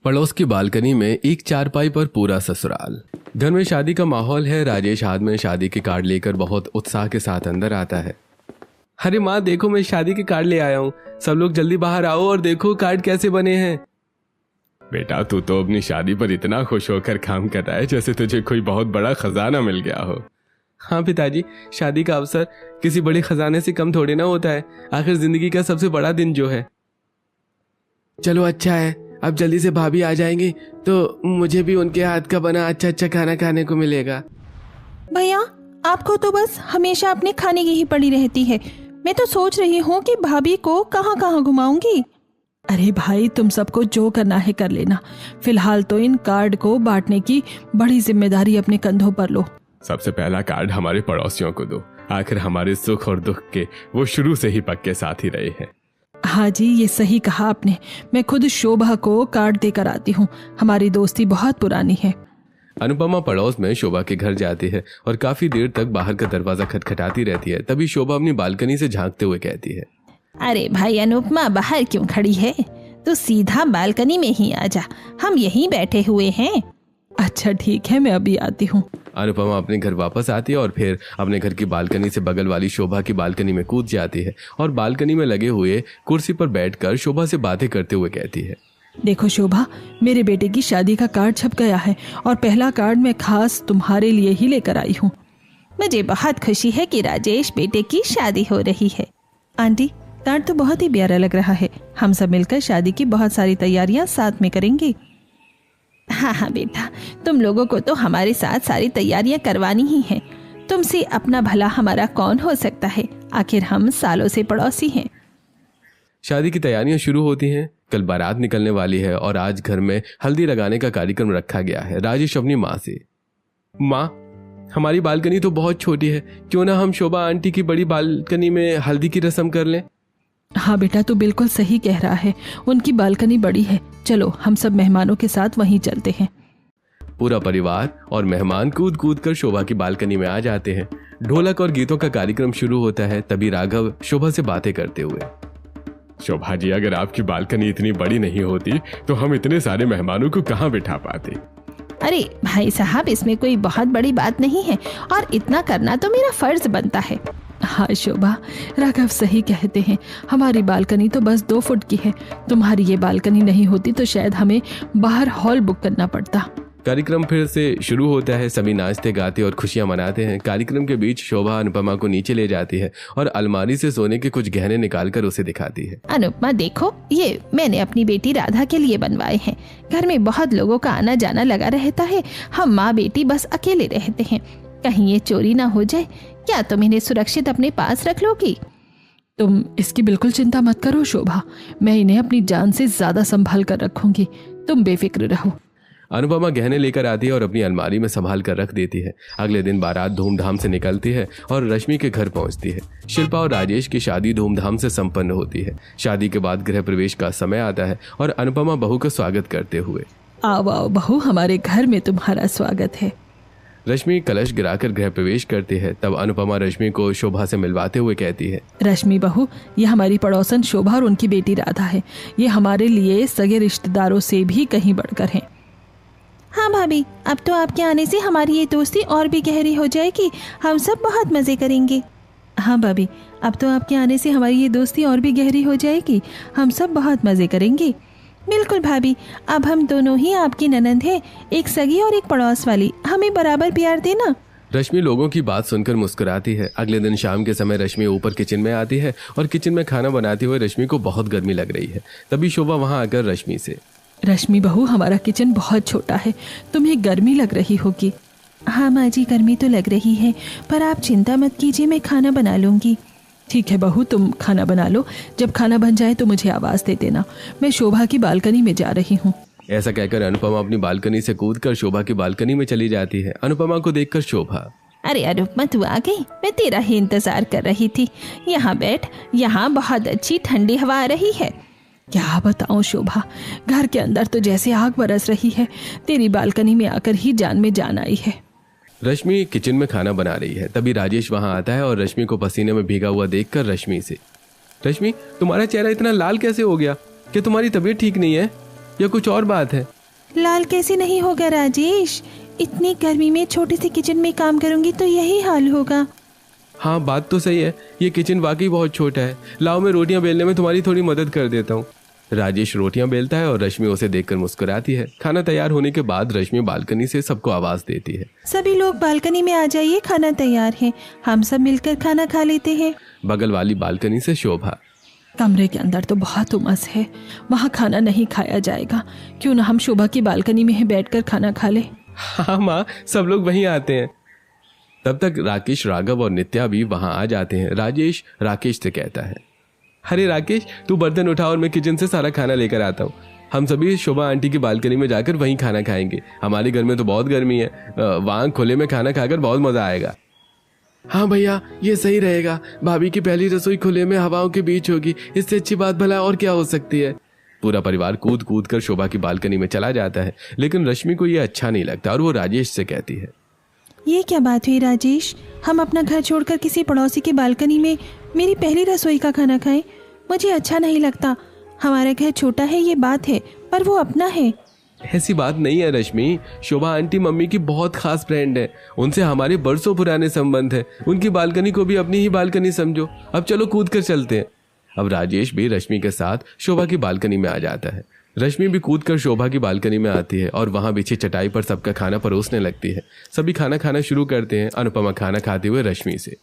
पड़ोस की बालकनी में एक चारपाई पर पूरा ससुराल। घर में शादी का माहौल है। राजेश हाथ में शादी के कार्ड लेकर बहुत उत्साह के साथ अंदर आता है। अरे माँ देखो, मैं शादी के कार्ड ले आया हूँ, सब लोग जल्दी बाहर आओ और देखो कार्ड कैसे बने हैं। बेटा तू तो अपनी शादी पर इतना खुश होकर काम कर रहा है जैसे तुझे कोई बहुत बड़ा खजाना मिल गया हो। हाँ पिताजी, शादी का अवसर किसी बड़े खजाने से कम थोड़े ना होता है, आखिर जिंदगी का सबसे बड़ा दिन जो है। चलो अच्छा है, अब जल्दी से भाभी आ जाएंगी तो मुझे भी उनके हाथ का बना अच्छा अच्छा खाना खाने को मिलेगा। भैया आपको तो बस हमेशा अपने खाने की ही पड़ी रहती है। मैं तो सोच रही हूँ कि भाभी को कहाँ कहाँ घुमाऊंगी। अरे भाई तुम सबको जो करना है कर लेना, फिलहाल तो इन कार्ड को बांटने की बड़ी जिम्मेदारी अपने कंधों पर लो। सबसे पहला कार्ड हमारे पड़ोसियों को दो, आखिर हमारे सुख और दुख के वो शुरू से ही पक्के साथी रहे हैं। हाँ जी, ये सही कहा आपने। मैं खुद शोभा को कार्ड देकर आती हूँ, हमारी दोस्ती बहुत पुरानी है। अनुपमा पड़ोस में शोभा के घर जाती है और काफी देर तक बाहर का दरवाजा खटखटाती रहती है। तभी शोभा अपनी बालकनी से झांकते हुए कहती है, अरे भाई अनुपमा बाहर क्यों खड़ी है, तो सीधा बालकनी में ही आ जा, हम यहीं बैठे हुए हैं। अच्छा ठीक है, मैं अभी आती हूँ। अनुपमा अपने घर वापस आती है और फिर अपने घर की बालकनी से बगल वाली शोभा की बालकनी में कूद जाती है और बालकनी में लगे हुए कुर्सी पर बैठकर शोभा से बातें करते हुए कहती है, देखो शोभा, मेरे बेटे की शादी का कार्ड छप गया है और पहला कार्ड मैं खास तुम्हारे लिए ही लेकर आई हूँ। मुझे बहुत खुशी है कि राजेश बेटे की शादी हो रही है। आंटी, कार्ड तो बहुत ही प्यारा लग रहा है, हम सब मिलकर शादी की बहुत सारी तैयारियां साथ में करेंगे। हाँ हाँ बेटा, तुम लोगों को तो हमारे साथ सारी तैयारियां करवानी ही हैं। तुमसे अपना भला हमारा कौन हो सकता है, आखिर हम सालों से पड़ोसी हैं। शादी की तैयारियां शुरू होती हैं। कल बारात निकलने वाली है और आज घर में हल्दी लगाने का कार्यक्रम रखा गया है। राजेश अपनी माँ से, माँ हमारी बालकनी तो बहुत छोटी है, क्यों ना हम शोभा आंटी की बड़ी बालकनी में हल्दी की रस्म कर लें। हाँ बेटा, तू बिल्कुल सही कह रहा है, उनकी बालकनी बड़ी है। चलो हम सब मेहमानों के साथ वहीं चलते हैं। पूरा परिवार और मेहमान कूद कूद कर शोभा की बालकनी में आ जाते हैं। ढोलक और गीतों का कार्यक्रम शुरू होता है। तभी राघव शोभा से बातें करते हुए, शोभा जी अगर आपकी बालकनी इतनी बड़ी नहीं होती तो हम इतने सारे मेहमानों को कहाँ बिठा पाते। अरे भाई साहब, इसमें कोई बहुत बड़ी बात नहीं है और इतना करना तो मेरा फर्ज बनता है। हाँ शोभा, राघव सही कहते हैं, हमारी बालकनी तो बस 2 फुट की है। तुम्हारी ये बालकनी नहीं होती तो शायद हमें बाहर हॉल बुक करना पड़ता। कार्यक्रम फिर से शुरू होता है। सभी नाचते गाते और खुशियां मनाते हैं। कार्यक्रम के बीच शोभा अनुपमा को नीचे ले जाती है और अलमारी से सोने के कुछ गहने निकालकर उसे दिखाती है। अनुपमा देखो, ये मैंने अपनी बेटी राधा के लिए बनवाए हैं। घर में बहुत लोगों का आना जाना लगा रहता है, हम माँ बेटी बस अकेले रहते हैं, कहीं ये चोरी ना हो जाए। क्या तुम इन्हें सुरक्षित अपने पास रख लोगी? तुम इसकी बिल्कुल चिंता मत करो शोभा, मैं इन्हें अपनी जान से ज्यादा संभाल कर रखूंगी, तुम बेफिक्र रहो। अनुपमा गहने लेकर आती है और अपनी अलमारी में संभाल कर रख देती है। अगले दिन बारात धूमधाम से निकलती है और रश्मि के घर पहुंचती है। शिल्पा और राजेश की शादी धूमधाम से संपन्न होती है। शादी के बाद गृह प्रवेश का समय आता है और अनुपमा बहू का स्वागत करते हुए, आओ आओ बहू, हमारे घर में तुम्हारा स्वागत है। रश्मि कलश गिराकर गृह प्रवेश करती है। तब अनुपमा रश्मि को शोभा से मिलवाते हुए कहती है, रश्मि बहू, ये हमारी पड़ोसन शोभा और उनकी बेटी राधा है। ये हमारे लिए सगे रिश्तेदारों से भी कहीं बढ़कर हैं। हाँ भाभी, अब तो आपके आने से हमारी ये दोस्ती और भी गहरी हो जाएगी, हम सब बहुत मजे करेंगे। हाँ भाभी, अब तो आपके आने से हमारी ये दोस्ती और भी गहरी हो जाएगी, हम सब बहुत मजे करेंगे। बिल्कुल भाभी, अब हम दोनों ही आपकी ननंद हैं, एक सगी और एक पड़ोस वाली, हमें बराबर प्यार देना। रश्मि लोगों की बात सुनकर मुस्कुराती है। अगले दिन शाम के समय रश्मि ऊपर किचन में आती है और किचन में खाना बनाते हुए रश्मि को बहुत गर्मी लग रही है। तभी शोभा वहां आकर रश्मि से, रश्मि बहू, हमारा किचन बहुत छोटा है, तुम्हें गर्मी लग रही होगी। हाँ माँ जी, गर्मी तो लग रही है, पर आप चिंता मत कीजिए, मैं खाना बना लूँगी। ठीक है बहू, तुम खाना बना लो, जब खाना बन जाए तो मुझे आवाज़ दे देना, मैं शोभा की बालकनी में जा रही हूँ। ऐसा कहकर अनुपमा अपनी बालकनी से कूदकर शोभा की बालकनी में चली जाती है। अनुपमा को देखकर शोभा, अरे अनुपमा तू आ गई, मैं तेरा ही इंतजार कर रही थी। यहाँ बैठ, यहाँ बहुत अच्छी ठंडी हवा आ रही है। क्या बताऊं शोभा, घर के अंदर तो जैसे आग बरस रही है, तेरी बालकनी में आकर ही जान में जान आई है। रश्मि किचन में खाना बना रही है। तभी राजेश वहां आता है और रश्मि को पसीने में भीगा हुआ देखकर रश्मि से, रश्मि तुम्हारा चेहरा इतना लाल कैसे हो गया, क्या तुम्हारी तबीयत ठीक नहीं है? या कुछ और बात है? लाल कैसे नहीं होगा राजेश, इतनी गर्मी में छोटे से किचन में काम करूंगी तो यही हाल होगा। हाँ बात तो सही है, ये किचन वाकई बहुत छोटा है। लाओ मैं रोटियां बेलने में तुम्हारी थोड़ी मदद कर देता हूँ। राजेश रोटियां बेलता है और रश्मि उसे देखकर मुस्कुराती है। खाना तैयार होने के बाद रश्मि बालकनी से सबको आवाज देती है, सभी लोग बालकनी में आ जाइए, खाना तैयार है, हम सब मिलकर खाना खा लेते हैं। बगल वाली बालकनी से शोभा, कमरे के अंदर तो बहुत उमस है, वहाँ खाना नहीं खाया जाएगा, क्यों ना हम शोभा की बालकनी में बैठकर खाना खा ले। हाँ माँ, सब लोग वहीं आते हैं। तब तक राकेश, राघव और नित्या भी वहां आ जाते हैं। राजेश राकेश से कहता है, अरे राकेश, तू बर्तन उठा और मैं किचन से सारा खाना लेकर आता हूँ। हम सभी शोभा आंटी की बालकनी में जाकर वहीं खाना खाएंगे। हमारे घर में तो बहुत गर्मी है, वहां खुले में खाना खाकर बहुत मजा आएगा। हाँ भैया, ये सही रहेगा। भाभी की पहली रसोई खुले में हवाओं के बीच होगी, इससे अच्छी बात भला और क्या हो सकती है। पूरा परिवार कूद कूद कर शोभा की बालकनी में चला जाता है, लेकिन रश्मि को यह अच्छा नहीं लगता और वो राजेश से कहती है, ये क्या बात हुई राजेश, हम अपना घर छोड़कर किसी पड़ोसी की बालकनी में मेरी पहली रसोई का खाना खाएं? मुझे अच्छा नहीं लगता। हमारा घर छोटा है ये बात है, पर वो अपना है। ऐसी बात नहीं है रश्मि, शोभा आंटी मम्मी की बहुत खास फ्रेंड है, उनसे हमारे बरसों पुराने संबंध है। उनकी बालकनी को भी अपनी ही बालकनी समझो। अब चलो कूद कर चलते हैं। अब राजेश भी रश्मि के साथ शोभा की बालकनी में आ जाता है। रश्मि भी कूदकर शोभा की बालकनी में आती है और वहां बिछी चटाई पर सबका खाना परोसने लगती है। सभी खाना खाना शुरू करते हैं। अनुपमा खाना खाते हुए रश्मि से,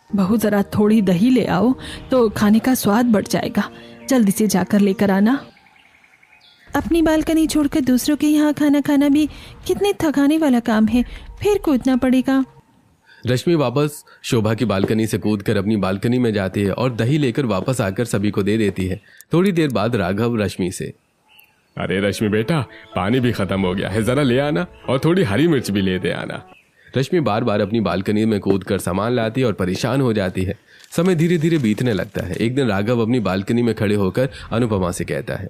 बहू जरा थोड़ी दही ले आओ तो खाने का स्वाद बढ़ जाएगा, जल्दी से जाकर लेकर आना। अपनी बालकनी छोड़कर दूसरों के यहाँ खाना खाना भी कितने थकाने वाला काम है, फिर कूदना पड़ेगा। रश्मि वापस शोभा की बालकनी से कूदकर अपनी बालकनी में जाती है और दही लेकर वापस आकर सभी को दे देती है। थोड़ी देर बाद राघव रश्मि से, अरे रश्मि बेटा, पानी भी खत्म हो गया है, जरा ले आना और थोड़ी हरी मिर्च भी ले दे आना। रश्मि बार बार अपनी बालकनी में कूदकर सामान लाती है और परेशान हो जाती है। समय धीरे धीरे बीतने लगता है। एक दिन राघव अपनी बालकनी में खड़े होकर अनुपमा से कहता है,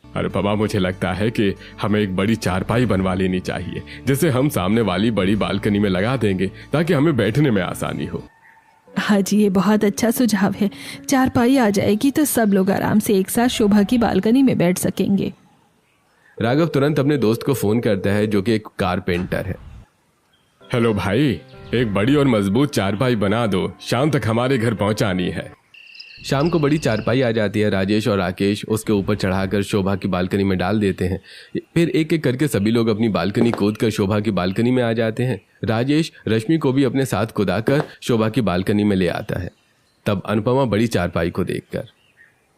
अनुपमा, मुझे लगता है कि हमें एक बड़ी चारपाई बनवा लेनी चाहिए, जिसे हम सामने वाली बड़ी बालकनी में लगा देंगे ताकि हमें बैठने में आसानी हो। हाँ जी, ये बहुत अच्छा सुझाव है। चारपाई आ जाएगी तो सब लोग आराम से एक साथ शोभा की बालकनी में बैठ सकेंगे। राघव तुरंत अपने दोस्त को फोन करता है जो कि एक कारपेंटर है। हेलो भाई, एक बड़ी और मजबूत चारपाई बना दो, शाम तक हमारे घर पहुंचानी है। शाम को बड़ी चारपाई आ जाती है। राजेश और राकेश उसके ऊपर चढ़ाकर शोभा की बालकनी में डाल देते हैं। फिर एक एक करके सभी लोग अपनी बालकनी कूदकर शोभा की बालकनी में आ जाते हैं। राजेश रश्मि को भी अपने साथ कुदाकर शोभा की बालकनी में ले आता है। तब अनुपमा बड़ी चारपाई को देखकर,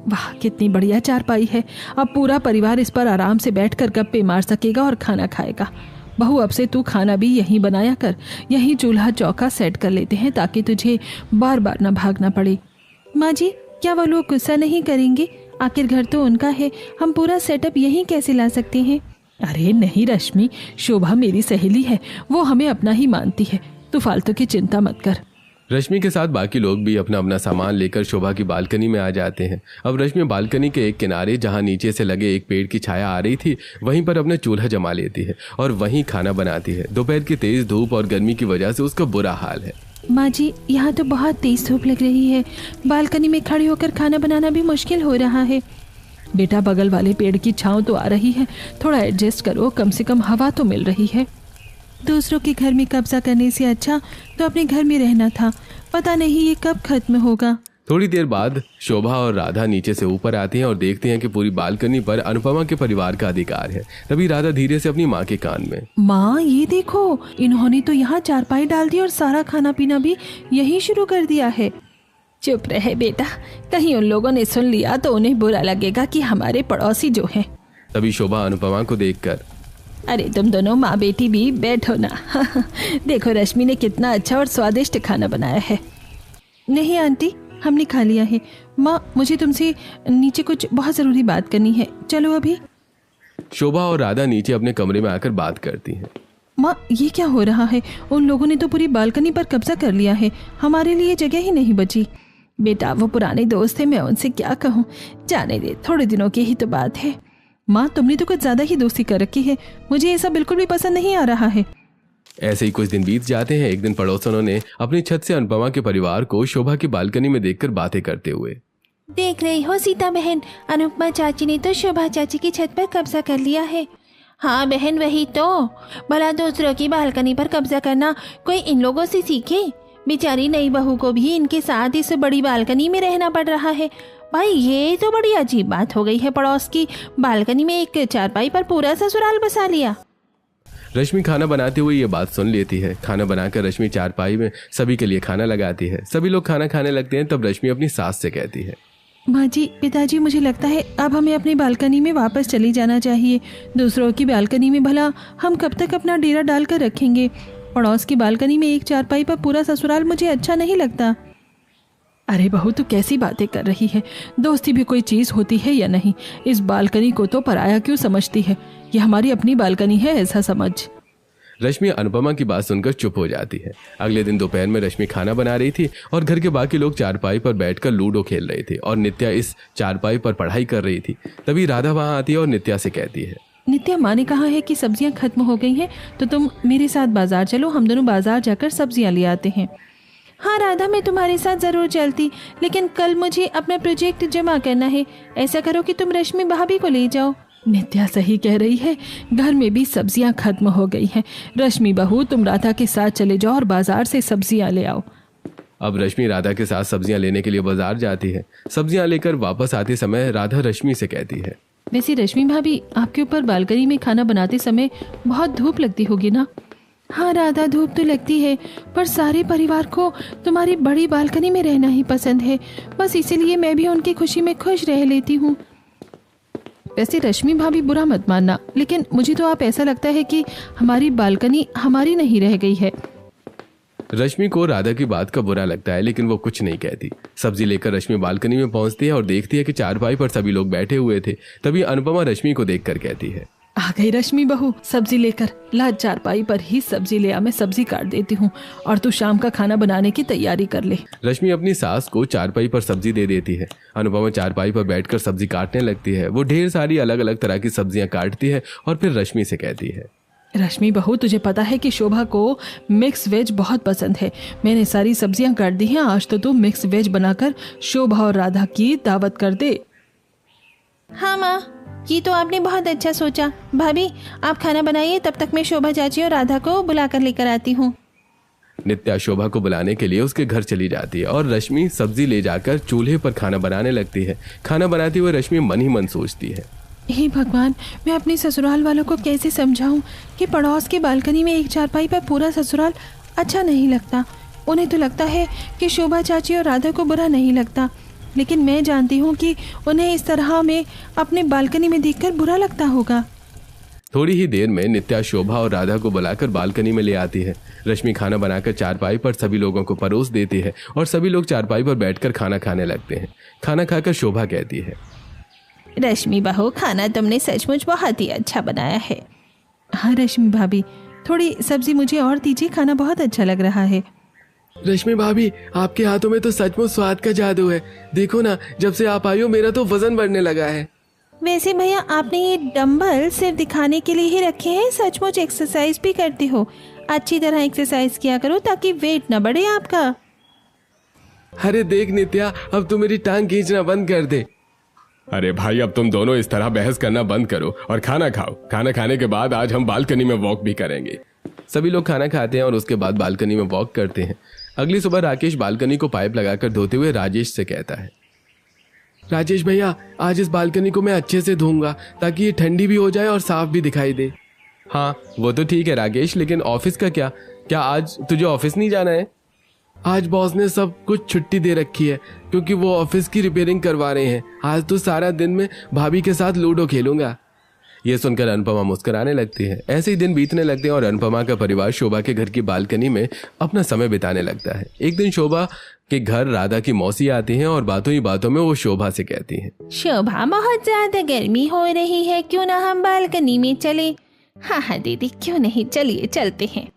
वाह कितनी बढ़िया चारपाई है, अब पूरा परिवार इस पर आराम से बैठकर गप्पे मार सकेगा और खाना खाएगा। बहू, अब से तू खाना भी यहीं बनाया कर, यहीं चूल्हा चौका सेट कर लेते हैं ताकि तुझे बार बार न भागना पड़े। माँ जी, क्या वो लोग गुस्सा नहीं करेंगे? आखिर घर तो उनका है, हम पूरा सेटअप यहीं कैसे ला सकते हैं? अरे नहीं रश्मि, शोभा मेरी सहेली है, वो हमें अपना ही मानती है, तू फालतू की चिंता मत कर। रश्मि के साथ बाकी लोग भी अपना अपना सामान लेकर शोभा की बालकनी में आ जाते हैं। अब रश्मि बालकनी के एक किनारे, जहां नीचे से लगे एक पेड़ की छाया आ रही थी, वहीं पर अपना चूल्हा जमा लेती है और वहीं खाना बनाती है। दोपहर की तेज धूप और गर्मी की वजह से उसका बुरा हाल है। माँ जी, यहाँ तो बहुत तेज धूप लग रही है, बालकनी में खड़े होकर खाना बनाना भी मुश्किल हो रहा है। बेटा, बगल वाले पेड़ की छांव तो आ रही है, थोड़ा एडजस्ट करो, कम से कम हवा तो मिल रही है। दूसरों के घर में कब्जा करने से अच्छा तो अपने घर में रहना था, पता नहीं ये कब खत्म होगा। थोड़ी देर बाद शोभा और राधा नीचे से ऊपर आती हैं और देखती हैं कि पूरी बालकनी पर अनुपमा के परिवार का अधिकार है। तभी राधा धीरे से अपनी माँ के कान में, माँ ये देखो, इन्होंने तो यहाँ चारपाई डाल दी और सारा खाना पीना भी यही शुरू कर दिया है। चुप रहे बेटा, कहीं उन लोगों ने सुन लिया तो उन्हें बुरा लगेगा कि हमारे पड़ोसी जो हैं। तभी शोभा अनुपमा को देखकर, अरे तुम दोनों माँ बेटी भी बैठो ना। देखो रश्मि ने कितना अच्छा और स्वादिष्ट खाना बनाया है। नहीं आंटी, हमने खा लिया है। माँ, मुझे तुमसे नीचे कुछ बहुत ज़रूरी बात करनी है, चलो अभी। शोभा और राधा नीचे अपने कमरे में आकर बात करती हैं। माँ, ये क्या हो रहा है? उन लोगों ने तो पूरी बालकनी पर कब्जा कर लिया है, हमारे लिए जगह ही नहीं बची। बेटा, वो पुराने दोस्त थे, मैं उनसे क्या कहूँ, जाने दे, थोड़े दिनों की ही तो बात है। माँ, तुमने तो कुछ ज़्यादा ही दोस्ती कर रखी है, मुझे ये सब बिल्कुल भी पसंद नहीं आ रहा है। ऐसे ही कुछ दिन बीत जाते हैं। एक दिन पड़ोसियों ने अपनी छत से अनुपमा के परिवार को शोभा की बालकनी में देखकर बातें करते हुए, देख रही हो सीता बहन, अनुपमा चाची ने तो शोभा चाची की छत पर कब्जा कर लिया है। हाँ बहन वही तो, भला दूसरों की बालकनी पर कब्जा करना कोई इन लोगों से सीखे। बेचारी नई बहू को भी इनके साथ इस बड़ी बालकनी में रहना पड़ रहा है। भाई ये तो बड़ी अजीब बात हो गई है, पड़ोस की बालकनी में एक चारपाई पर पूरा ससुराल बसा लिया। रश्मि खाना बनाते हुए ये बात सुन लेती है। खाना बनाकर रश्मि चारपाई में सभी के लिए खाना लगाती है। सभी लोग खाना खाने लगते हैं। तब रश्मि अपनी सास से कहती है, माँ जी, पिताजी, मुझे लगता है अब हमें अपनी बालकनी में वापस चली जाना चाहिए। दूसरों की बालकनी में भला हम कब तक अपना डेरा डालकर रखेंगे। पड़ोस की बालकनी में एक चारपाई पर पूरा ससुराल मुझे अच्छा नहीं लगता। अरे बहू, तू कैसी बातें कर रही है? दोस्ती भी कोई चीज़ होती है या नहीं? इस बालकनी को तो पराया क्यों समझती है? यह हमारी अपनी बालकनी है ऐसा समझ। रश्मि अनुपमा की बात सुनकर चुप हो जाती है। अगले दिन दोपहर में रश्मि खाना बना रही थी और घर के बाकी लोग चारपाई पर बैठकर लूडो खेल रहे थे और नित्या इस चारपाई पर पढ़ाई कर रही थी। तभी राधा वहां आती है और नित्या से कहती है, नित्या, माँ ने कहा है कि सब्जियां खत्म हो गई हैं, तो तुम मेरे साथ बाजार चलो, हम दोनों बाजार जाकर सब्जियां ले आते हैं। हाँ राधा, मैं तुम्हारे साथ ज़रूर चलती, लेकिन कल मुझे अपना प्रोजेक्ट जमा करना है। ऐसा करो कि तुम रश्मि भाभी को ले जाओ। नित्या सही कह रही है, घर में भी सब्जियां खत्म हो गई हैं। रश्मि बहू, तुम राधा के साथ चले जाओ और बाजार से सब्जियां ले आओ। अब रश्मि राधा के साथ सब्जियां लेने के लिए बाजार जाती है। सब्जियां लेकर वापस आते समय राधा रश्मि से कहती है, वैसे रश्मि भाभी, आपके ऊपर बालकनी में खाना बनाते समय बहुत धूप लगती होगी ना? हाँ राधा, धूप तो लगती है, पर सारे परिवार को तुम्हारी बड़ी बालकनी में रहना ही पसंद है। बस इसीलिए मैं भी उनकी खुशी में खुश रह लेती हूँ। वैसे रश्मि भाभी, बुरा मत मानना, लेकिन मुझे तो आप ऐसा लगता है कि हमारी बालकनी हमारी नहीं रह गई है। रश्मि को राधा की बात का बुरा लगता है, लेकिन वो कुछ नहीं कहती। सब्जी लेकर रश्मि बालकनी में पहुंचती है और देखती है कि चारपाई पर सभी लोग बैठे हुए थे। तभी अनुपमा रश्मि को देखकर कहती है, आ गई रश्मि बहू, सब्जी लेकर। ला, चारपाई पर ही सब्जी ले आ, मैं सब्जी काट देती हूँ और तू शाम का खाना बनाने की तैयारी कर ले। रश्मि अपनी सास को चारपाई पर सब्जी दे देती है। अनुपमा चारपाई पर बैठकर सब्जी काटने लगती है। वो ढेर सारी अलग अलग तरह की सब्जियां काटती है और फिर रश्मि से कहती है, रश्मि बहू, तुझे पता है कि शोभा को मिक्स वेज बहुत पसंद है। मैंने सारी सब्जियां काट दी हैं। आज तो तू मिक्स वेज बनाकर शोभा और राधा की दावत कर दे। हाँ माँ, ये तो आपने बहुत अच्छा सोचा। भाभी आप खाना बनाइए, तब तक मैं शोभा चाची और राधा को बुलाकर लेकर आती हूँ। नित्या शोभा को बुलाने के लिए उसके घर चली जाती है और रश्मि सब्जी ले जाकर चूल्हे पर खाना बनाने लगती है। खाना बनाते हुए रश्मि मन ही मन सोचती है, हे भगवान, मैं अपने ससुराल वालों को कैसे समझाऊं कि पड़ोस की बालकनी में एक चारपाई पर पूरा ससुराल अच्छा नहीं लगता। उन्हें तो लगता है कि शोभा चाची और राधा को बुरा नहीं लगता, लेकिन मैं जानती हूँ कि उन्हें इस तरह में अपने बालकनी में देखकर बुरा लगता होगा। थोड़ी ही देर में नित्या शोभा और राधा को बुलाकर बालकनी में ले आती है। रश्मि खाना बनाकर चारपाई पर सभी लोगों को परोस देती है और सभी लोग चारपाई पर बैठकर खाना खाने लगते हैं। खाना खाकर शोभा कहती है, रश्मि बहू, खाना तुमने सचमुच बहुत ही अच्छा बनाया है। हाँ रश्मि भाभी, थोड़ी सब्जी मुझे और दीजिए, खाना बहुत अच्छा लग रहा है। रश्मि भाभी, आपके हाथों में तो सचमुच स्वाद का जादू है। देखो ना, जब से आप आई हो मेरा तो वजन बढ़ने लगा है। वैसे भैया, आपने ये डंबल सिर्फ दिखाने के लिए ही रखे हैं? सचमुच एक्सरसाइज भी करती हो? अच्छी तरह एक्सरसाइज किया करो ताकि वेट न बढ़े आपका। अरे देख नित्या, अब तू मेरी टांग खींचना बंद कर दे। अरे भाई, अब तुम दोनों इस तरह बहस करना बंद करो और खाना खाओ। खाना खाने के बाद आज हम बालकनी में वॉक भी करेंगे। सभी लोग खाना खाते हैं और उसके बाद बालकनी में वॉक करते हैं। अगली सुबह राकेश बालकनी को पाइप लगाकर धोते हुए राजेश से कहता है, राजेश भैया, आज इस बालकनी को मैं अच्छे से धोऊंगा ताकि ये ठंडी भी हो जाए और साफ भी दिखाई दे। हाँ वो तो ठीक है राकेश, लेकिन ऑफिस का क्या आज तुझे ऑफिस नहीं जाना है? आज बॉस ने सब कुछ छुट्टी दे रखी है क्योंकि वो ऑफिस की रिपेयरिंग करवा रहे हैं। आज तो सारा दिन में भाभी के साथ लूडो खेलूंगा। ये सुनकर अनुपमा मुस्कुराने लगती है। ऐसे ही दिन बीतने लगते हैं और अनुपमा का परिवार शोभा के घर की बालकनी में अपना समय बिताने लगता है। एक दिन शोभा के घर राधा की मौसी आती हैं और बातों ही बातों में वो शोभा से कहती हैं, शोभा, बहुत ज्यादा गर्मी हो रही है, क्यों ना हम बालकनी में चले? हाँ दीदी, क्यों नहीं, चलिए चलते हैं।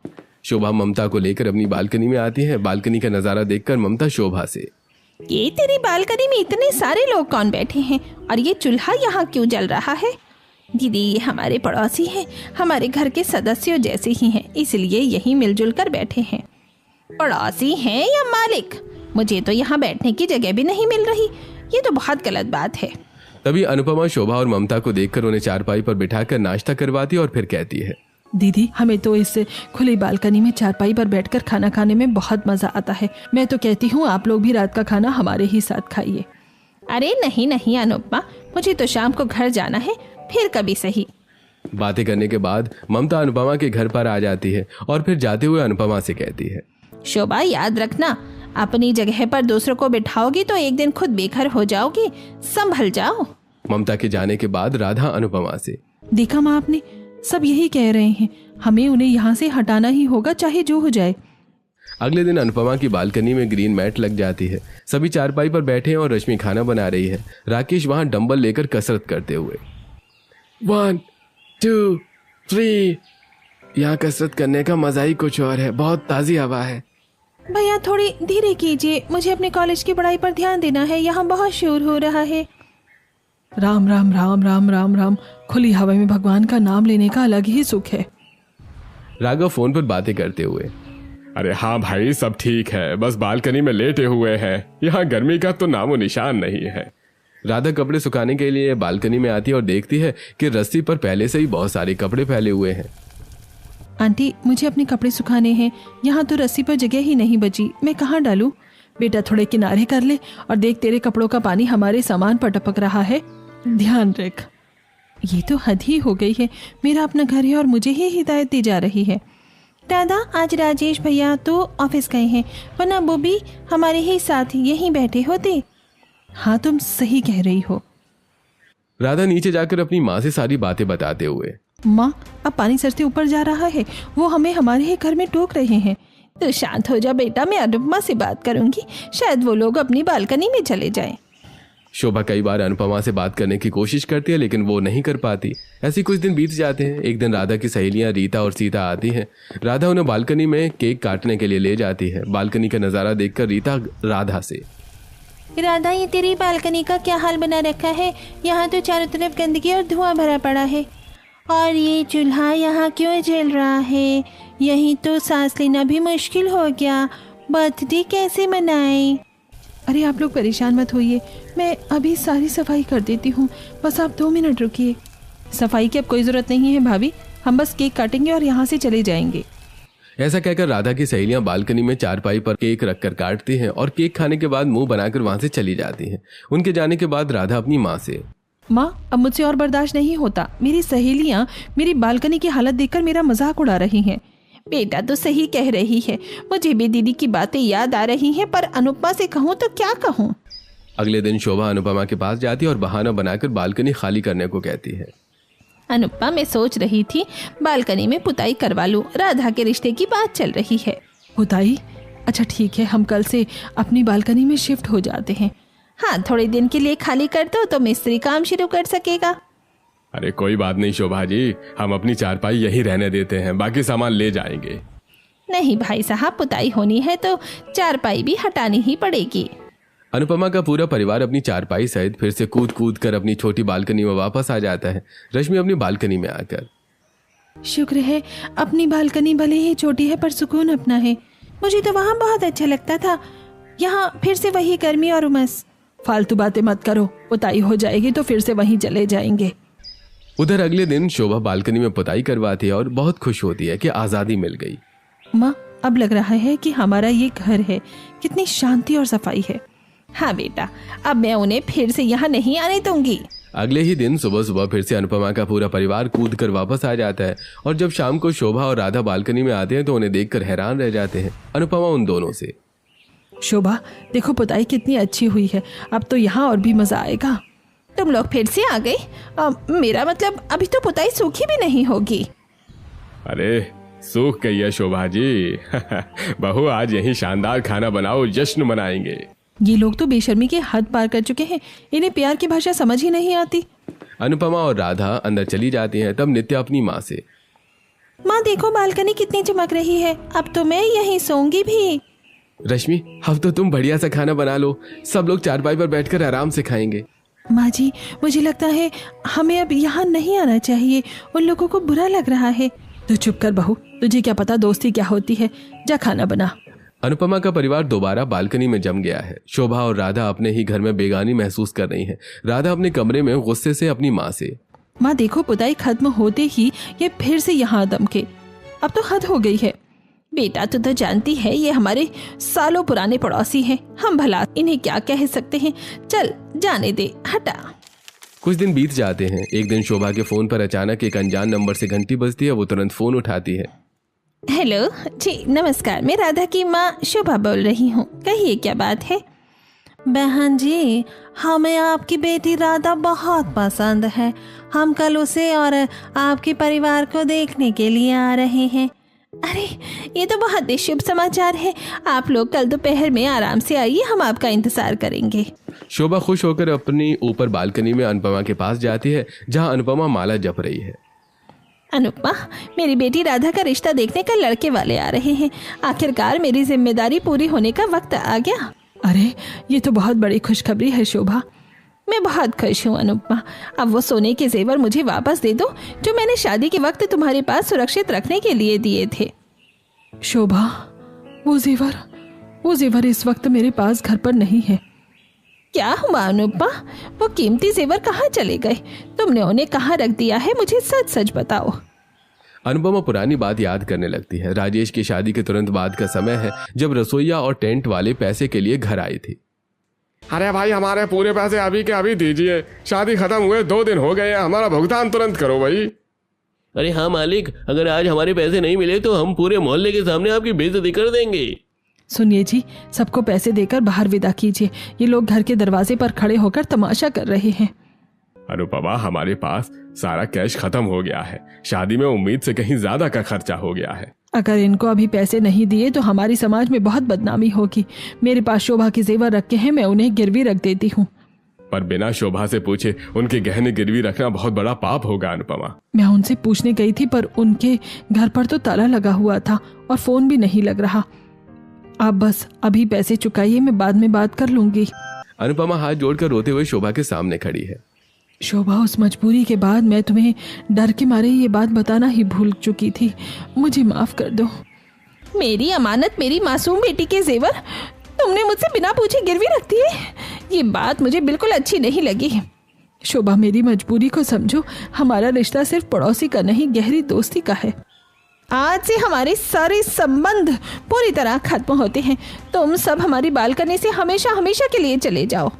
शोभा ममता को लेकर अपनी बालकनी में आती है। बालकनी का नजारा देखकर ममता शोभा से, ये तेरी बालकनी में इतने सारे लोग कौन बैठे हैं और ये चूल्हा यहाँ क्यों जल रहा है? दीदी, ये हमारे पड़ोसी हैं, हमारे घर के सदस्यों जैसे ही हैं, इसलिए यहीं मिलजुल कर बैठे हैं। पड़ोसी हैं या मालिक? मुझे तो यहाँ बैठने की जगह भी नहीं मिल रही। ये तो बहुत गलत बात है। तभी अनुपमा शोभा और ममता को देखकर उन्हें चारपाई पर बिठाकर नाश्ता करवाती और फिर कहती है, दीदी हमें तो इस खुली बालकनी में चारपाई पर बैठकर खाना खाने में बहुत मजा आता है। मैं तो कहती हूँ आप लोग भी रात का खाना हमारे ही साथ खाइए। अरे नहीं नहीं अनुपमा, मुझे तो शाम को घर जाना है, फिर कभी सही। बातें करने के बाद ममता अनुपमा के घर पर आ जाती है और फिर जाते हुए अनुपमा से कहती है, शोभा याद रखना, अपनी जगह पर दूसरों को बिठाओगी तो एक दिन खुद बेघर हो जाओगी, संभल जाओ। ममता के जाने के बाद राधा अनुपमा से, देखा माँ आपने, सब यही कह रहे हैं, हमें उन्हें यहाँ से हटाना ही होगा चाहे जो हो जाए। अगले दिन अनुपमा की बालकनी में ग्रीन मैट लग जाती है। सभी चारपाई पर बैठे हैं और रश्मि खाना बना रही है। राकेश वहां डंबल लेकर कसरत करते हुए, 1 2 3। यहाँ कसरत करने का मजा ही कुछ और है, बहुत ताजी हवा है। भैया थोड़ी धीरे कीजिए, मुझे अपने कॉलेज की पढ़ाई पर ध्यान देना है, यहाँ बहुत शोर हो रहा है। राम राम राम राम राम राम, खुली हवा में भगवान का नाम लेने का अलग ही सुख है। राघव फोन पर बातें करते हुए, अरे हाँ भाई सब ठीक है, बस बालकनी में लेटे हुए हैं, यहाँ गर्मी का तो नामो निशान नहीं है। राधा कपड़े सुखाने के लिए बालकनी में आती है और देखती है कि रस्सी पर पहले से ही बहुत सारे कपड़े फैले हुए हैं। आंटी मुझे अपने कपड़े सुखाने हैं, यहाँ तो रस्सी पर जगह ही नहीं बची, मैं कहाँ डालूं? बेटा थोड़े किनारे कर ले और देख तेरे कपड़ों का पानी हमारे सामान पर टपक रहा है, ध्यान रख। ये तो हद ही हो गई है, मेरा अपना घर है और मुझे ही हिदायत दी जा रही है। दादा आज राजेश भैया तो ऑफिस गए हैं, वरना वो भी हमारे ही साथ यहीं बैठे होते। हाँ तुम सही कह रही हो। राधा नीचे जाकर अपनी माँ से सारी बातें बताते हुए, माँ अब पानी सर से ऊपर जा रहा है, वो हमें हमारे ही घर में टोक रहे हैं। तो शांत हो जा बेटा, मैं अनुपमा से बात करूंगी, शायद वो लोग अपनी बालकनी में चले जाएं। शोभा कई बार अनुपमा से बात करने की कोशिश करती है लेकिन वो नहीं कर पाती। ऐसे कुछ दिन बीत जाते हैं। एक दिन राधा की सहेलियां रीता और सीता आती हैं। राधा उन्हें बालकनी में केक काटने के लिए ले जाती है। बालकनी का नज़ारा देखकर रीता राधा से, राधा ये तेरी बालकनी का क्या हाल बना रखा है, यहाँ तो चारों तरफ गंदगी और धुआं भरा पड़ा है, और ये चूल्हा यहाँ क्यों जल रहा है, यहीं तो सांस लेना भी मुश्किल हो गया, बर्थडे कैसे मनाएं? अरे आप लोग परेशान मत होइए, मैं अभी सारी सफाई कर देती हूँ, बस आप 2 मिनट रुकिए। सफाई की अब कोई ज़रूरत नहीं है भाभी, हम बस केक काटेंगे और यहाँ से चले जाएंगे। ऐसा कहकर राधा की सहेलियां बालकनी में चारपाई पर केक रखकर काटती हैं और केक खाने के बाद मुंह बनाकर वहां से चली जाती हैं। उनके जाने के बाद राधा अपनी माँ से, माँ अब मुझसे और बर्दाश्त नहीं होता, मेरी सहेलियाँ मेरी बालकनी की हालत देखकर मेरा मजाक उड़ा रही हैं। बेटा तो सही कह रही है, मुझे भी दीदी की बातें याद आ रही हैं, पर अनुपमा से कहूँ तो क्या कहूँ। अगले दिन शोभा अनुपमा के पास जाती है और बहाना बनाकर बालकनी खाली करने को कहती है। अनुपमा मैं सोच रही थी बालकनी में पुताई करवा लूं, राधा के रिश्ते की बात चल रही है। पुताई? अच्छा ठीक है, हम कल से अपनी बालकनी में शिफ्ट हो जाते हैं। हाँ थोड़े दिन के लिए खाली कर दो तो मिस्त्री काम शुरू कर सकेगा। अरे कोई बात नहीं शोभा जी, हम अपनी चारपाई यहीं रहने देते हैं, बाकी सामान ले जाएंगे। नहीं भाई साहब, पुताई होनी है तो चारपाई भी हटानी ही पड़ेगी। अनुपमा का पूरा परिवार अपनी चारपाई सहित फिर से कूद कूद कर अपनी छोटी बालकनी में वापस आ जाता है। रश्मि अपनी बालकनी में आकर, शुक्र है अपनी बालकनी भले ही छोटी है पर सुकून अपना है। मुझे तो वहाँ बहुत अच्छा लगता था, यहाँ फिर से वही गर्मी और उमस। फालतू बातें मत करो, पुताई हो जाएगी तो फिर से वहीं चले जाएंगे। उधर अगले दिन शोभा बालकनी में पुताई करवाती है और बहुत खुश होती है कि आज़ादी मिल गई। माँ अब लग रहा है कि हमारा ये घर है, कितनी शांति और सफाई है। हाँ बेटा, अब मैं उन्हें फिर से यहाँ नहीं आने दूंगी। अगले ही दिन सुबह सुबह फिर से अनुपमा का पूरा परिवार कूद कर वापस आ जाता है और जब शाम को शोभा और राधा बालकनी में आते हैं तो उन्हें देखकर हैरान रह जाते हैं। अनुपमा उन दोनों से, शोभा देखो पुताई कितनी अच्छी हुई है, अब तो यहाँ और भी मजा आएगा। तुम लोग फिर से आ गई? मेरा मतलब अभी तो पुताई सूखी भी नहीं होगी। अरे सूख गई है शोभा जी। बहू आज यही शानदार खाना बनाओ, जश्न मनाएंगे। ये लोग तो बेशर्मी के हद पार कर चुके हैं, इन्हें प्यार की भाषा समझ ही नहीं आती। अनुपमा और राधा अंदर चली जाती हैं। तब नित्या अपनी माँ से, माँ देखो बालकनी कितनी चमक रही है, अब तो मैं यहीं सोऊंगी भी। रश्मि अब तो तुम बढ़िया सा खाना बना लो, सब लोग चारपाई पर बैठकर आराम से खाएंगे। माँ जी मुझे लगता है हमें अब यहाँ नहीं आना चाहिए, उन लोगों को बुरा लग रहा है। तू चुप कर बहू, तुझे क्या पता दोस्ती क्या होती है, जा खाना बना। अनुपमा का परिवार दोबारा बालकनी में जम गया है। शोभा और राधा अपने ही घर में बेगानी महसूस कर रही हैं। राधा अपने कमरे में गुस्से से अपनी माँ से, माँ देखो, पुताई खत्म होते ही ये फिर से यहाँ दमके। अब तो हद हो गई है। बेटा तू तो जानती है ये हमारे सालों पुराने पड़ोसी हैं, हम भला इन्हें क्या कह सकते हैं। चल जाने दे, हटा। कुछ दिन बीत जाते हैं। एक दिन शोभा के फोन पर अचानक एक अनजान नंबर से घंटी बजती है। वो तुरंत फोन उठाती है। हेलो जी, नमस्कार, मैं राधा की माँ शोभा बोल रही हूँ। कहिए क्या बात है। बहन जी, हमें आपकी बेटी राधा बहुत पसंद है। हम कल उसे और आपके परिवार को देखने के लिए आ रहे हैं। अरे ये तो बहुत ही शुभ समाचार है। आप लोग कल दोपहर में आराम से आइए, हम आपका इंतजार करेंगे। शोभा खुश होकर अपनी ऊपर बालकनी में अनुपमा के पास जाती है, जहाँ अनुपमा माला जप रही है। अनुपमा, मेरी बेटी राधा का रिश्ता देखने का लड़के वाले आ रहे हैं। आखिरकार मेरी जिम्मेदारी पूरी होने का वक्त आ गया। अरे ये तो बहुत बड़ी खुशखबरी है शोभा। मैं बहुत खुश हूँ अनुपमा। अब वो सोने के जेवर मुझे वापस दे दो जो मैंने शादी के वक्त तुम्हारे पास सुरक्षित रखने के लिए दिए थे। शोभा, वो जेवर इस वक्त मेरे पास घर पर नहीं है। क्या हुआ अनुपमा? वो कीमती जेवर कहाँ चले गए? तुमने उन्हें कहाँ रख दिया है? मुझे सच सच बताओ। अनुपमा पुरानी बात याद करने लगती है। राजेश की शादी के तुरंत बाद का समय है, जब रसोईया और टेंट वाले पैसे के लिए घर आए थे। अरे भाई, हमारे पूरे पैसे अभी के अभी दीजिए। शादी खत्म हुए 2 दिन हो गए हैं, हमारा भुगतान तुरंत करो भाई। अरे हाँ मालिक, अगर आज हमारे पैसे नहीं मिले तो हम पूरे मोहल्ले के सामने आपकी बेइज्जती कर देंगे। सुनिए जी, सबको पैसे देकर बाहर विदा कीजिए। ये लोग घर के दरवाजे पर खड़े होकर तमाशा कर रहे हैं। अनुपमा, हमारे पास सारा कैश खत्म हो गया है। शादी में उम्मीद से कहीं ज्यादा का खर्चा हो गया है। अगर इनको अभी पैसे नहीं दिए तो हमारी समाज में बहुत बदनामी होगी। मेरे पास शोभा के जेवर रखे हैं, मैं उन्हें गिरवी रख देती हूँ। पर बिना शोभा से पूछे उनके गहने गिरवी रखना बहुत बड़ा पाप होगा अनुपमा। मैं उनसे पूछने गई थी, पर उनके घर पर तो ताला लगा हुआ था और फोन भी नहीं लग रहा। आप बस अभी पैसे चुकाइए, मैं बाद में बात कर लूंगी। अनुपमा हाथ जोड़कर रोते हुए शोभा के सामने खड़ी है। शोभा, उस मजबूरी के बाद मैं तुम्हें डर के मारे ये बात बताना ही भूल चुकी थी। मुझे माफ कर दो। मेरी अमानत, मेरी मासूम बेटी के जेवर तुमने मुझसे बिना पूछे गिरवी रख दिए। ये बात मुझे बिल्कुल अच्छी नहीं लगी। शोभा, मेरी मजबूरी को समझो। हमारा रिश्ता सिर्फ पड़ोसी का नहीं, गहरी दोस्ती का है। आज से हमारे सारे संबंध पूरी तरह खत्म होते हैं। तुम सब हमारी बालकनी से हमेशा हमेशा के लिए चले जाओ।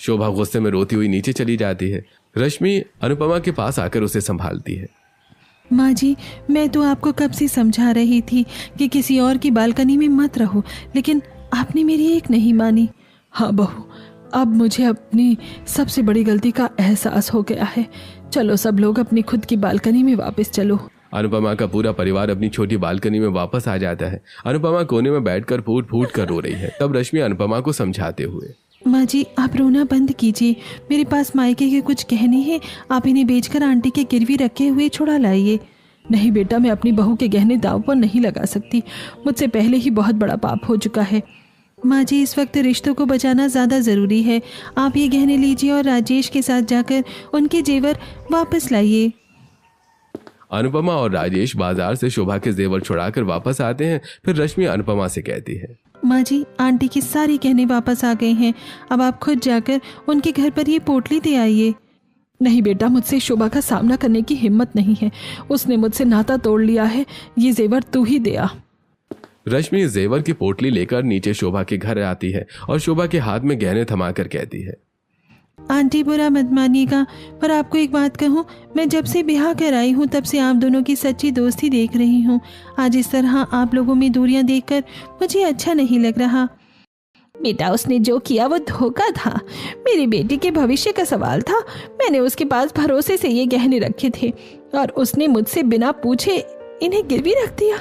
शोभा गुस्से में रोती हुई नीचे चली जाती है। रश्मि अनुपमा के पास आकर उसे संभालती है। माँ जी, मैं तो आपको कब से समझा रही थी कि किसी और की बालकनी में मत रहो, लेकिन आपने मेरी एक नहीं मानी। हाँ बहू, अब मुझे अपनी सबसे बड़ी गलती का एहसास हो गया है। चलो सब लोग अपनी खुद की बालकनी में वापस चलो। अनुपमा का पूरा परिवार अपनी छोटी बालकनी में वापस आ जाता है। अनुपमा कोने में बैठकर फूट फूट कर रो रही है। तब रश्मि अनुपमा को समझाते हुए, माँ जी, आप रोना बंद कीजिए। मेरे पास मायके के कुछ गहने हैं, आप इन्हें बेचकर आंटी के गिरवी रखे हुए छुड़ा लाइए। नहीं बेटा, मैं अपनी बहू के गहने दांव पर नहीं लगा सकती। मुझसे पहले ही बहुत बड़ा पाप हो चुका है। माँ जी, इस वक्त रिश्तों को बचाना ज़्यादा ज़रूरी है। आप ये गहने लीजिए और राजेश के साथ जाकर उनके जेवर वापस लाइए। अनुपमा और राजेश बाजार से शोभा के जेवर छुड़ाकर वापस आते हैं। फिर रश्मि अनुपमा से कहती है, माँ जी, आंटी के सारे गहने वापस आ गए हैं। अब आप खुद जाकर उनके घर पर ये पोटली दे आइए। नहीं बेटा, मुझसे शोभा का सामना करने की हिम्मत नहीं है। उसने मुझसे नाता तोड़ लिया है। ये जेवर तू ही दे आ। रश्मि जेवर की पोटली लेकर नीचे शोभा के घर आती है और शोभा के हाथ में गहने थमाकर कहती है, आंटी बुरा मत मानिएगा, पर आपको एक बात कहूँ, मैं जब से ब्याह कर आई हूँ तब से आप दोनों की सच्ची दोस्ती देख रही हूँ। आज इस तरह आप लोगों में दूरियां देखकर मुझे अच्छा नहीं लग रहा। बेटा, उसने जो किया वो धोखा था। मेरी बेटी के भविष्य का सवाल था। मैंने उसके पास भरोसे से ये गहने रखे थे और उसने मुझसे बिना पूछे इन्हें गिरवी रख दिया।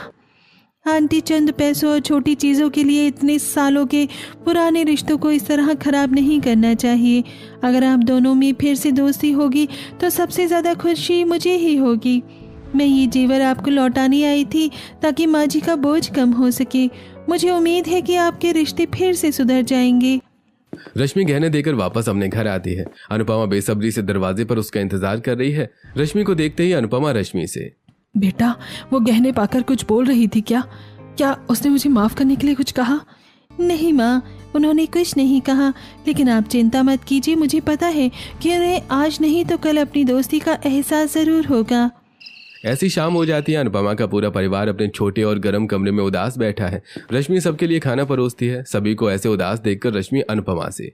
आंटी, चंद पैसों और छोटी चीज़ों के लिए इतने सालों के पुराने रिश्तों को इस तरह खराब नहीं करना चाहिए। अगर आप दोनों में फिर से दोस्ती होगी तो सबसे ज़्यादा खुशी मुझे ही होगी। मैं ये जेवर आपको लौटाने आई थी ताकि माँ जी का बोझ कम हो सके। मुझे उम्मीद है कि आपके रिश्ते फिर से सुधर जाएंगे। रश्मि गहने देकर वापस अपने घर आती है। अनुपमा बेसब्री से दरवाजे पर उसका इंतजार कर रही है। रश्मि को देखते ही अनुपमा रश्मि से, बेटा, वो गहने पाकर कुछ बोल रही थी क्या? क्या उसने मुझे माफ करने के लिए कुछ कहा? नहीं माँ, उन्होंने कुछ नहीं कहा, लेकिन आप चिंता मत कीजिए, मुझे पता है कि उन्हें आज नहीं तो कल अपनी दोस्ती का एहसास जरूर होगा। ऐसी शाम हो जाती है। अनुपमा का पूरा परिवार अपने छोटे और गर्म कमरे में उदास बैठा है। रश्मि सबके लिए खाना परोसती है। सभी को ऐसे उदास देखकर रश्मि अनुपमा से,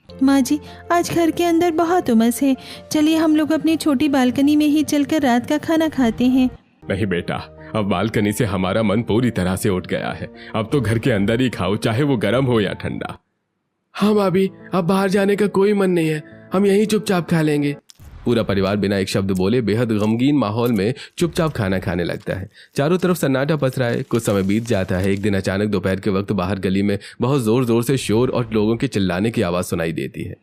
माँ जी, आज घर के अंदर बहुत उमस है, चलिए हम लोग अपनी छोटी बालकनी में ही चलकर रात का खाना खाते हैं। नहीं बेटा, अब बालकनी से हमारा मन पूरी तरह से उठ गया है। अब तो घर के अंदर ही खाओ, चाहे वो गर्म हो या ठंडा। हाँ भाभी, अब बाहर जाने का कोई मन नहीं है, हम यहीं चुपचाप खा लेंगे। पूरा परिवार बिना एक शब्द बोले बेहद गमगीन माहौल में चुपचाप खाना खाने लगता है। चारों तरफ सन्नाटा पसरा है। कुछ समय बीत जाता है। एक दिन अचानक दोपहर के वक्त बाहर गली में बहुत जोर जोर से शोर और लोगों के चिल्लाने की आवाज सुनाई देती है।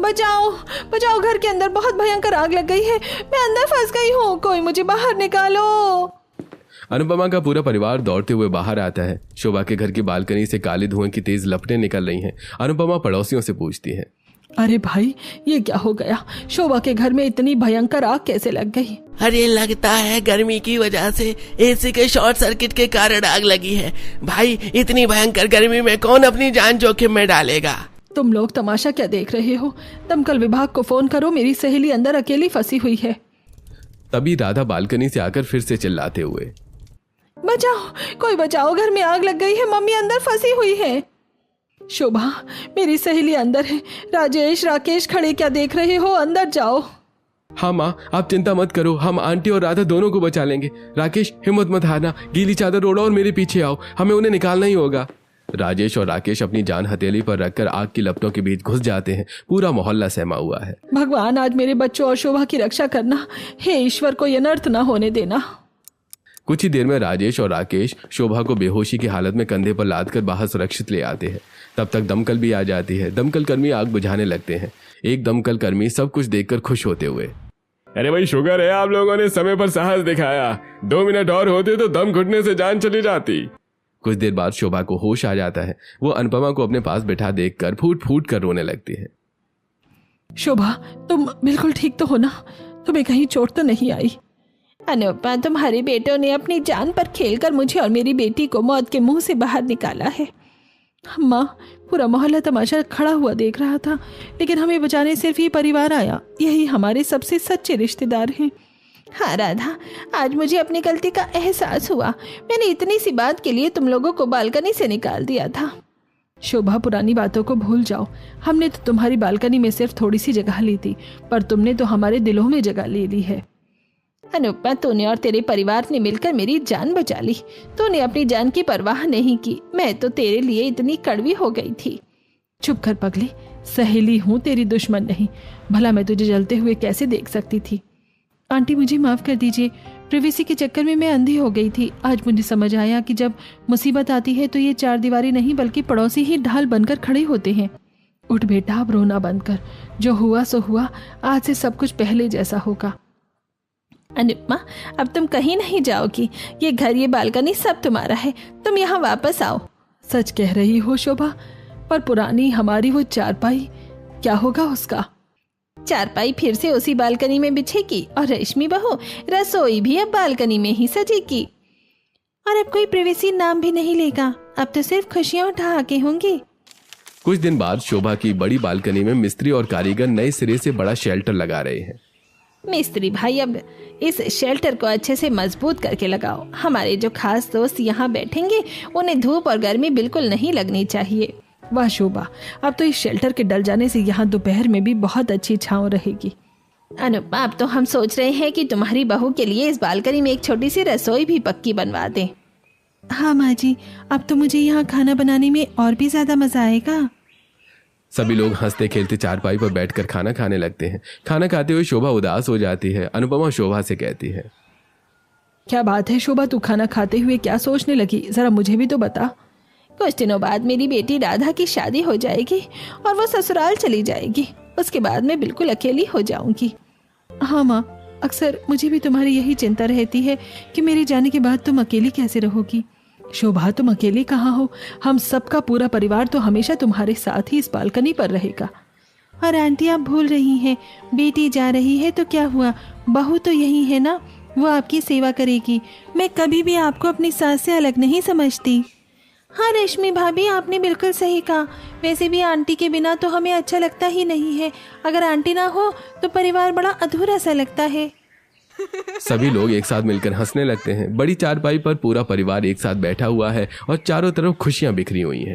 बचाओ बचाओ, घर के अंदर बहुत भयंकर आग लग गई है, मैं अंदर फंस गई हूँ, कोई मुझे बाहर निकालो। अनुपमा का पूरा परिवार दौड़ते हुए बाहर आता है। शोभा के घर की बालकनी से काले धुएं की तेज लपटें निकल रही हैं। अनुपमा पड़ोसियों से पूछती है, अरे भाई, ये क्या हो गया? शोभा के घर में इतनी भयंकर आग कैसे लग गई? अरे लगता है गर्मी की वजह से एसी के शॉर्ट सर्किट के कारण आग लगी है। भाई, इतनी भयंकर गर्मी में कौन अपनी जान जोखिम में डालेगा? तुम लोग तमाशा क्या देख रहे हो? दमकल विभाग को फोन करो, मेरी सहेली अंदर अकेली फंसी हुई है। तभी राधा बालकनी से आकर फिर से चिल्लाते हुए, बचाओ, कोई बचाओ, घर में आग लग गई है, मम्मी अंदर फंसी हुई है। शोभा, मेरी सहेली अंदर है। राजेश, राकेश, खड़े क्या देख रहे हो? अंदर जाओ। हाँ माँ, आप चिंता मत करो, हम आंटी और राधा दोनों को बचा लेंगे। राकेश, हिम्मत मत हारना, गीली चादर ओढ़ो और मेरे पीछे आओ, हमें उन्हें निकालना ही होगा। राजेश और राकेश अपनी जान हथेली पर रखकर आग की लपटों के बीच घुस जाते हैं। पूरा मोहल्ला सहमा हुआ है। भगवान, आज मेरे बच्चों और शोभा की रक्षा करना। हे ईश्वर, को अनर्थ न होने देना। कुछ ही देर में राजेश और राकेश शोभा को बेहोशी की हालत में कंधे पर लादकर बाहर सुरक्षित ले आते हैं। तब तक दमकल भी आ जाती है। दमकल कर्मी आग बुझाने लगते हैं। एक दमकल कर्मी सब कुछ देखकर खुश होते हुए, अरे भाई, शुगर है आप लोगों ने समय पर साहस दिखाया। 2 मिनट और होते तो दम घुटने से जान चली जाती। कुछ देर बाद शोभा को होश आ जाता है। वो अनुपमा को अपने पास बैठा देखकर फूट फूट कर रोने लगती है। शोभा, तुम बिल्कुल ठीक तो हो ना? तुम्हें कहीं चोट तो नहीं आई? अनुपमा, तुम्हारे बेटों ने अपनी जान पर खेलकर मुझे और मेरी बेटी को मौत के मुंह से बाहर निकाला है। माँ, पूरा मोहल्ला तमाशा खड़ा हुआ देख रहा था, लेकिन हमें बचाने सिर्फ ये परिवार आया। यही हमारे सबसे सच्चे रिश्तेदार हैं। हाँ राधा, आज मुझे अपनी गलती का एहसास हुआ। मैंने इतनी सी बात के लिए तुम लोगों को बालकनी से निकाल दिया था। शोभा, पुरानी बातों को भूल जाओ। हमने तो तुम्हारी बालकनी में सिर्फ थोड़ी सी जगह ली थी, पर तुमने तो हमारे दिलों में जगह ले ली है। अनुपमा, तूने और तेरे परिवार ने मिलकर मेरी जान बचा ली। तूने अपनी जान की परवाह नहीं की। मैं तो तेरे लिए इतनी कड़वी हो गई थी। चुप कर पगली, सहेली हूँ, तेरी दुश्मन नहीं। भला मैं तुझे जलते हुए कैसे देख सकती थी? आंटी, मुझे माफ कर दीजिए, प्रिवेसी के चक्कर में मैं अंधी हो गई थी। आज मुझे समझ आया कि जब मुसीबत आती है तो ये 4 दीवारी नहीं बल्कि पड़ोसी ही ढाल बनकर खड़े होते हैं। उठ बेटा, अब रोना बंद कर। जो हुआ सो हुआ, आज से सब कुछ पहले जैसा होगा। अनुपमा, अब तुम कहीं नहीं जाओगी। ये घर, ये बालकनी सब तुम्हारा है। तुम यहाँ वापस आओ। सच कह रही हो शोभा, पर पुरानी हमारी वो चारपाई, क्या होगा उसका? चारपाई फिर से उसी बालकनी में बिछेगी और रश्मि बहू रसोई भी अब बालकनी में ही सजेगी। और अब कोई प्रिवेसी नाम भी नहीं लेगा। अब तो सिर्फ खुशियां उठा के होंगी। कुछ दिन बाद शोभा की बड़ी बालकनी में मिस्त्री और कारीगर नए सिरे से बड़ा शेल्टर लगा रहे हैं। मिस्त्री भाई, अब इस शेल्टर को अच्छे से मजबूत करके लगाओ। हमारे जो खास दोस्त यहाँ बैठेंगे, उन्हें धूप और गर्मी बिल्कुल नहीं लगनी चाहिए। वाह शोभा, अब तो इस शेल्टर के डल जाने से यहाँ दोपहर में भी बहुत अच्छी छांव रहेगी। अनुपमा, अब तो हम सोच रहे हैं कि तुम्हारी बहू के लिए इस बालकनी में एक छोटी सी रसोई भी पक्की बनवा दें। हाँ माँ जी, अब तो मुझे यहाँ खाना बनाने में और भी ज्यादा मजा आएगा। सभी लोग हंसते खेलते चारपाई पर बैठकर खाना खाने लगते हैं। खाना खाते हुए शोभा उदास हो जाती है। अनुपमा शोभा से कहती है, क्या बात है शोभा, तू खाना खाते हुए क्या सोचने लगी? जरा मुझे भी तो बता। कुछ दिनों बाद मेरी बेटी राधा की शादी हो जाएगी और वो ससुराल चली जाएगी। उसके बाद मैं बिल्कुल अकेली हो जाऊंगी। हाँ माँ, अक्सर मुझे भी तुम्हारी यही चिंता रहती है कि मेरे जाने के बाद तुम अकेली कैसे रहोगी। शोभा, तुम अकेली कहाँ हो? हम सबका पूरा परिवार तो हमेशा तुम्हारे साथ ही इस बालकनी पर रहेगा। और आंटी, आप भूल रही हैं, बेटी जा रही है तो क्या हुआ, बहू तो यही है ना। वो आपकी सेवा करेगी। मैं कभी भी आपको अपनी सास से अलग नहीं समझती। हाँ रश्मि भाभी, आपने बिल्कुल सही कहा। वैसे भी आंटी के बिना तो हमें अच्छा लगता ही नहीं है। अगर आंटी ना हो तो परिवार बड़ा अधूरा सा लगता है। सभी लोग एक साथ मिलकर हंसने लगते हैं। बड़ी चारपाई पर पूरा परिवार एक साथ बैठा हुआ है और चारों तरफ खुशियां बिखरी हुई हैं।